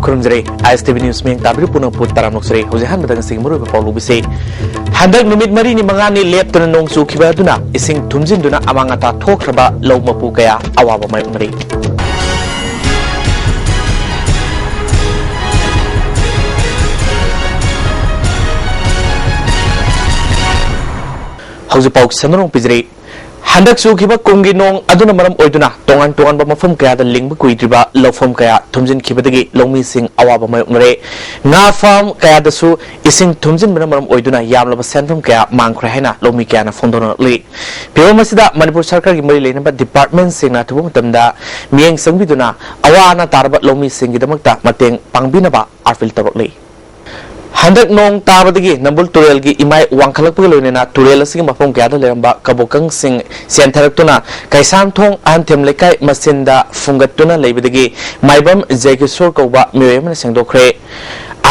खुरुमजरे ISTV news में ताबिर पुनः पुत तारामोक्सरे हुजेहान बदंग सिंह मुरुब पाउलु बिसे हंदक नुमित मरी नि मंगानी लेप्तुना नोंग चुखिबा दुना इसिंग थुमजिनदुना अमांगाता थोख्रबा लौ मपु कया अवाबा मायोमरी हौजपाउ सनरों पिजरे हंदक सुखिबा कुंगी नोंग अदुना मरम ओइदुना तोंगान तोंगान बा मफम कया द लिंग कुइद्रिबा लौफम कया थुमजिन खिबदगी लौमी सिंग अवाबा मायोमरे nga farm kaya dasu ising thumjin bana maram oiduna yamlaba senfam kaya mangkhra haina lomi kaya na fondona li pyo masida manipur sarkar gi mari leina ba department singna thubu tamda mieng sangbiduna awana tarba lomi singi damakta mateng pangbina ba arfil tarok li हंदक नोंग ताबदगी नंबुल तुरेल की EMI वांखलकपग लोइनेना तुरेल असि मफम ग्यादा लेरंबा कबोकंग सिंग सेंथरक्तुना कैसाम थोंग anthem लेकाय मसिंदा फुंगतुना लेबदगी Maibam Jaikishore कौबा मियोयमन सेंगदोखरे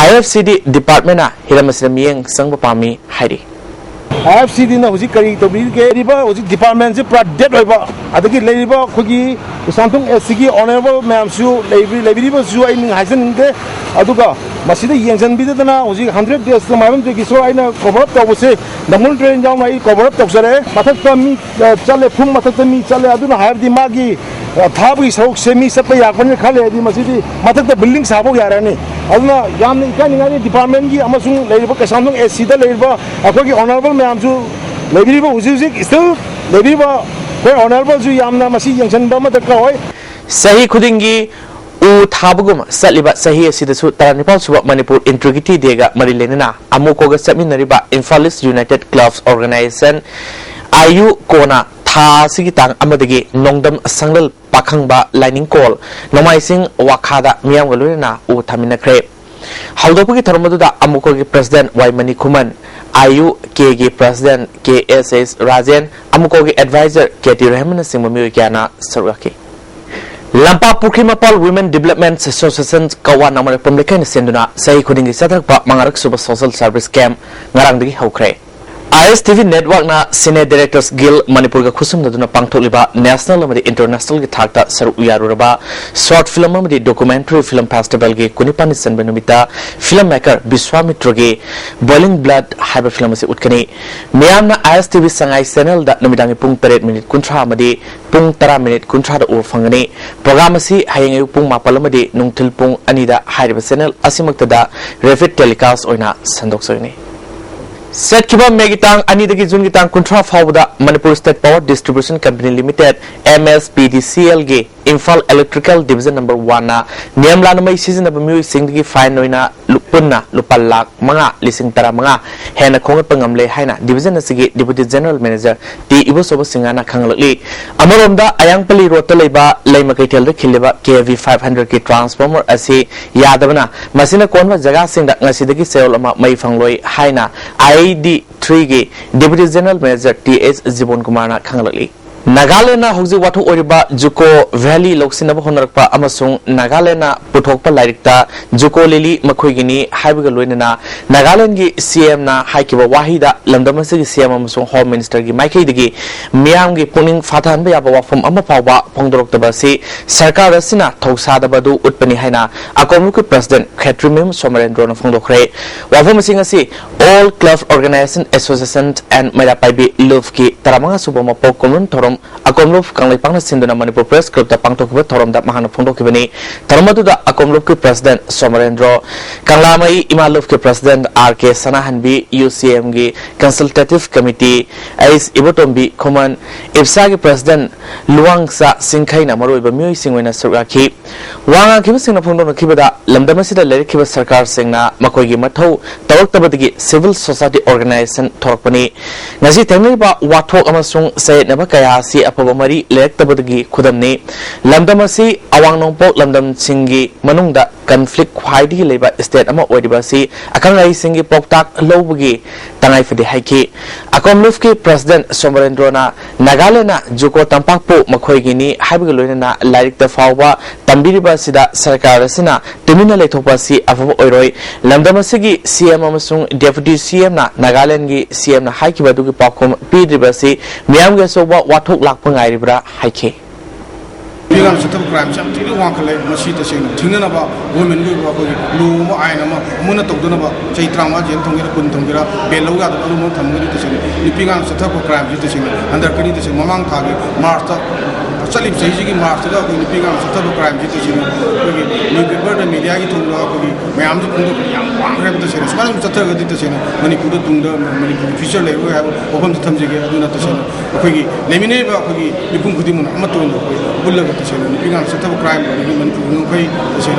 IFCD डिपार्टमेंटना हिरमसिरमियंग संगबा पामी हाइरी IFCD ना हुजी करी तो भी के Riba हुजी department से पूरा dead होइबा अदगी लेरिबा खुगी सांतुंग SC honourable ma'am सु लेबिरिबा सु आई निंग हाइसन निंगे अदुगा मसीदे यंगजन बिदना हुजी 100 डेज तो माइबम जे किसो आइना कवर अप तबसे नमुल ट्रेन जाउ नाइ कवर अप तबसरे मथक मी चले फुंग मथक मी चले अदुना हाइबदि मागी थाबगी सौक सेमी सपय याकन खाले दि मसीदि मथक बिल्डिंग साबो यारानी अदुना यामने इकानिंगानी डिपार्टमेंट की अमसुंग लेरिबा कैसामदुंग एससी दा लेरिबा अखोगी ऑनरेबल मैम सु लेबिरिबा हुजी स्टिल लेबिरिबा कोई ऑनरेबल सु यामना मसी यंगजन बा मदका होय सही खुदिंगी उ थाबगुम सलिबा सही असिदसु तारानिपाल सुबा मणिपुर इंट्रीग्रिटी देगा मरी लेना अमुकोगा समिनरिबा इम्फालिस यूनाइटेड क्लब्स ऑर्गेनाइजेशन आयु कोना था सिगी तांग अमदगी नोंगदम संगल पाखंगबा लाइनिंग कॉल नोमाइसिंग वाखादा मियाम गलुना उ थामिनख्रे हौदोपगी थरमदुदा अमुकोगी प्रेसिडेंट वाई मनी खुमन आयु के गी प्रेसिडेंट KSS राजेन अमुकोगी एडवाइजर केटी रहमान सिंह मियो क्याना सरगाकी लंपा पुखी मपाल वुमेन डेवलपमेंट एसोसिएशन कवा नमर पमलेखन सेंदुना सही खुदिंगी सदरपा मंगारक सुब सोशल सर्विस कैंप ngarangdagi हौख्रे ISTV नेटवर्क ना सीनियर डायरेक्टर्स गिल मणिपुर का खुसुम ददुना पांगथोकलिबा नेशनल अमदि इंटरनेशनल की थाकता सरुक यारुरबा शॉर्ट फिल्म अमदि डॉक्यूमेंटरी फिल्म फेस्टिवल की कुनिपानी सनबनुमिता फिल्म मेकर विश्वामित्र के बॉइलिंग ब्लड हाइबर फिल्म से उठकनी मियामना ISTV संगाई चैनल दा नमिदांगी पुंग 3 मिनिट कुंथ्रा अमदि पुंग 10 मिनिट कुंथ्रा दा उफंगनी प्रोग्राम असि हयंग पुंग मापल अमदि नुंगथिल पुंग अनिदा हाइबर चैनल असिमक्तदा रेफिड टेलीकास्ट ओइना संदोक्सोइनी सेटकिबा मेगितांग अनिदगी जून गितांग कुंट्रा फावदा Manipur state power distribution company limited MSPDCL गे इम्फाल इलेक्ट्रिकल डिवीजन नंबर 1 ना नियम लानमई सिजनब म्यू सिंगदगी फाइन ओइना लुपुन्ना लुपा लाख मंगा लिसिंग तरा मंगा हेना खोंगत पंगमले हाइना डिवीजन असिगी deputy general manager T Ibosob सिंगाना खंगलकली अमरोमदा अयांगपली रोड त लेबा लेमकैथेल द खिलेबा KV 500 के ट्रांसफार्मर असि यादबना मसिना कोनवा जगह सिंगदा ngasiदगी सेल अमा मई फंगलोई हाइना ID3 के डिप्यूटी जनरल मैनेजर TS जीवन कुमार ना खंगलकली नागालैंड हौजी वाथो ओरिबा जुको वैली लोकसिनब होनरकपा अमसुंग नागालैंड पुथोकपा लाइरिकता जुको लिली मखोइगिनी हाइबगा लोइनना नागालैंड की CM ना हाइकिबा वाहिदा लंदमसगी CM अमसुंग होम मिनिस्टर की माइकैदगी मियाम की पुनिंग फाथानबा याबा वाफम अमा फावबा फोंदोरक्तबसी सरकार असिना थौसादबदु उत्पनि हाइना अकोमुक प्रेसिडेंट खेत्रिमिम सोमरेंद्र न फोंदोखरे वाफम सिंग असि all club organisation association and मैरापाइबी लुफ की तरामंगा सुबम पोकोमुन थोरम अकोमलोफ कांगलेपांगना सिंदुना मणिपुर प्रेस क्लब ता पांगथोकिबा थोरमदा महाना फोंदोकिबनी थोरमदुदा अकोमलोफ के प्रेसिडेंट सोमरेंद्र कांगलामई इमालोफ के प्रेसिडेंट RK सनाहनबी UCM की कंसल्टेटिव कमिटी एस इबोटोम्बी खुमन इब्सा के प्रेसिडेंट लुवांगसा सिंखैना मरोइबा म्योइ सिंगवेना सुराखी वांगा खिबा सिंगना फोंदोनखिबदा लमदमसिदा लेरिखिबा सरकार सिंगना मखोइगी मथौ तवक्तबदगी सिविल सोसाइटी ऑर्गेनाइजेशन थोरकपनी ngasi थेंगलिबा वाथोक अमसुंग सेनबा कया सी अफब मरी लेक्तबदगी खुदमने लमदमसी अवांग नोंपोक लमदम सिंगी मनुंगदा कन्फ्लिक्ट ख्वाइदगी लेबा स्टेट अमा ओइदिबासी अखंगाई सिंगी पोक्ताक लौबगी तंगाइफदि हाइकी अकोमलुफ के प्रेसिडेंट सोमरेंद्रना नागालैंड जुको तंपाकपो मखोइगिनी हाइबग लोइना लाइरिक द फावबा तंबिरिबा सिदा सरकार असिना तुमिना लेथोपासी अफब ओइरोय लमदमसिगी CM अमसुंग डेप्यूटी CM ना नागालैंड की CM ना हाइकिबा दुगी पाखोम पीद्रिबासी मियाम गे सोबा वाथोक लाखपंगाइरिब्रा हाइके 비간 스톱 크라임 참 되게 왕클레 마시 대신 튕겨나 봐 women 그 거기 루모 아이나 뭐 문나 똑도나 봐 저희 드라마 전 통계라 군 통계라 벨로가 뭐 담그리 대신 이 비간 스톱 크라임 대신 안더크리 대신 마망 타기 마르타 살림 세지기 마르타가 그 비간 스톱 크라임 대신 거기 뉴페퍼 미디어기 통로 거기 매암도 공도 양 왕그래 대신 수많은 스톱 그 대신 머니푸르 통도 머니푸르 피셜 레고 하고 오범 탐지게 누나 대신 거기 레미네 봐 거기 이분 그디문 아무것도 불러가 대신 비간 스톱 크라임 거기 머니푸르 거기 대신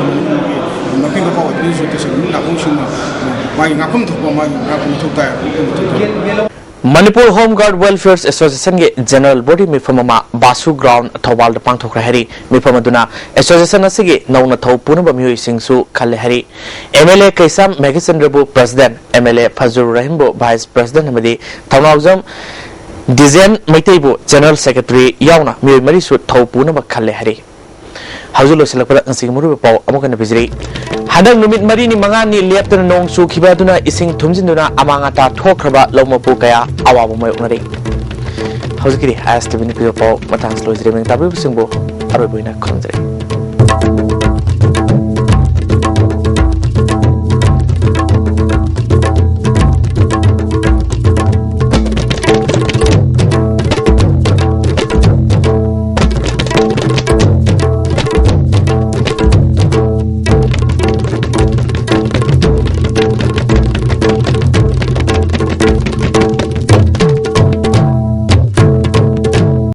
마핑가 파워 뉴스 대신 나고 싶나 마이 나품 톡고 마이 나품 톡다 Manipur Home Guard Welfare Association ge General Body Mifamama Basu Ground Thawal da pangthokra hari Mifamaduna Association asigi nauna thau punaba mioi singsu khalle hari MLA Kaisam Magazine Rebu President MLA Fazur Rahimbo Vice President amadi Thawnaujam Dizen Maiteibu General Secretary yauna mioi marisu thau punaba khalle hari Hauzulo silakpada ngasing muru pau amukana bijri Hadang numit mari ni mga ni liaptan nong su kibaduna ising tumjinduna amanga ta thokraba lawmapu kaya awabu may unari Hauzikiri ISTV ni piyo pau matang slow jiri meng tabi busingbo aroy buina konjari